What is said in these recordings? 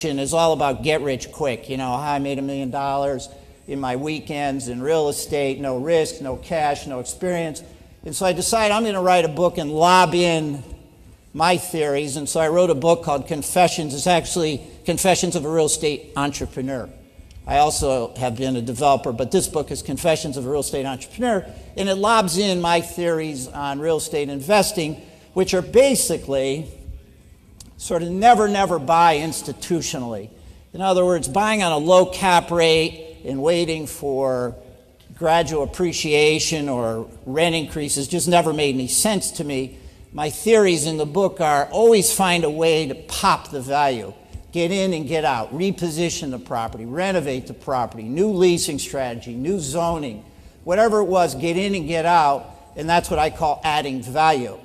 is all about get rich quick. You know, how I made $1 million in my weekends in real estate, no risk, no cash, no experience. And so I decided I'm going to write a book and lob in my theories. And so I wrote a book called Confessions. It's actually Confessions of a Real Estate Entrepreneur. I also have been a developer, but this book is Confessions of a Real Estate Entrepreneur, and it lobs in my theories on real estate investing, which are basically sort of never buy institutionally. In other words, buying on a low cap rate and waiting for gradual appreciation or rent increases just never made any sense to me. My theories in the book are always find a way to pop the value. Get in and get out, reposition the property, renovate the property, new leasing strategy, new zoning, whatever it was, get in and get out, and that's what I call adding value.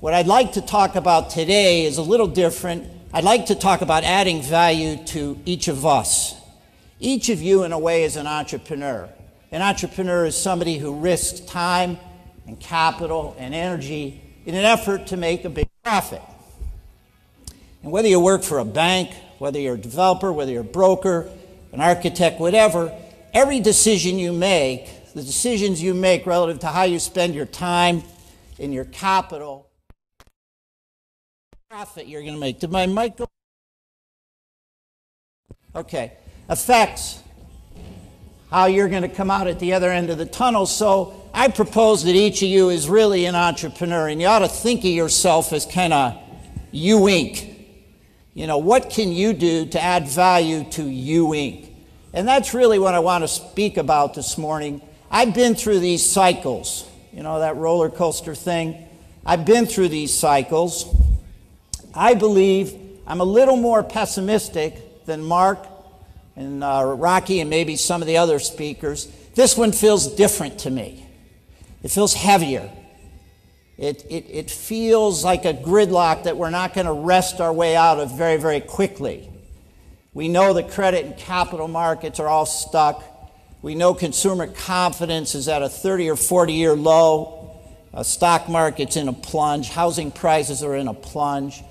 What I'd like to talk about today is a little different. I'd like to talk about adding value to each of us. Each of you, in a way, is an entrepreneur. An entrepreneur is somebody who risks time and capital and energy in an effort to make a big profit. And whether you work for a bank, whether you're a developer, whether you're a broker, an architect, whatever, every decision you make, the decisions you make relative to how you spend your time and your capital, profit you're going to make. Did my mic go? Okay. Affects how you're going to come out at the other end of the tunnel. So I propose that each of you is really an entrepreneur, and you ought to think of yourself as kind of you Inc. You know, what can you do to add value to you Inc.? And that's really what I want to speak about this morning. I've been through these cycles, you know, that roller coaster thing. I've been through these cycles. I believe I'm a little more pessimistic than Mark and Rocky and maybe some of the other speakers. This one feels different to me. It feels heavier. It feels like a gridlock that we're not going to wrest our way out of very quickly. We know the credit and capital markets are all stuck. We know consumer confidence is at a 30 or 40-year low. Stock market's in a plunge. Housing prices are in a plunge.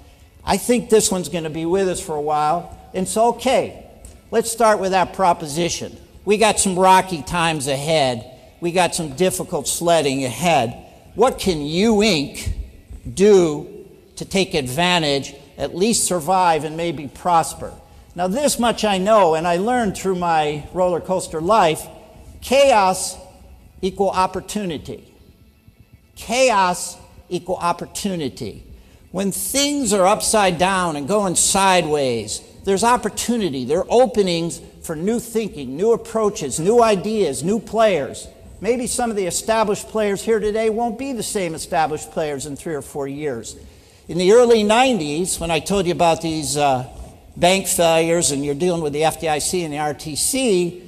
I think this one's going to be with us for a while. And so, okay, let's start with that proposition. We got some rocky times ahead. We got some difficult sledding ahead. What can you Inc. do to take advantage, at least survive, and maybe prosper? Now, this much I know, and I learned through my roller coaster life: chaos equal opportunity. Chaos equal opportunity. When things are upside down and going sideways, there's opportunity. There are openings for new thinking, new approaches, new ideas, new players. Maybe some of the established players here today won't be the same established players in 3 or 4 years. In the early 90s, when I told you about these bank failures and you're dealing with the FDIC and the RTC,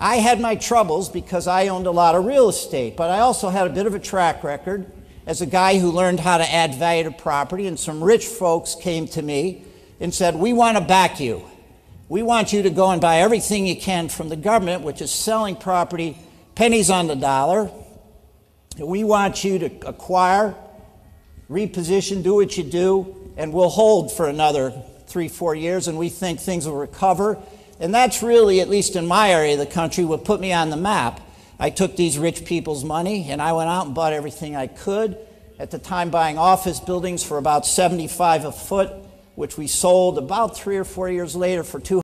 I had my troubles because I owned a lot of real estate, but I also had a bit of a track record as a guy who learned how to add value to property, and some rich folks came to me and said, we want to back you. We want you to go and buy everything you can from the government, which is selling property pennies on the dollar. And we want you to acquire, reposition, do what you do, and we'll hold for another 3-4 years, and we think things will recover. And that's really, at least in my area of the country, what put me on the map. I took these rich people's money, and I went out and bought everything I could. At the time, buying office buildings for about $75 a foot, which we sold about 3 or 4 years later for $200.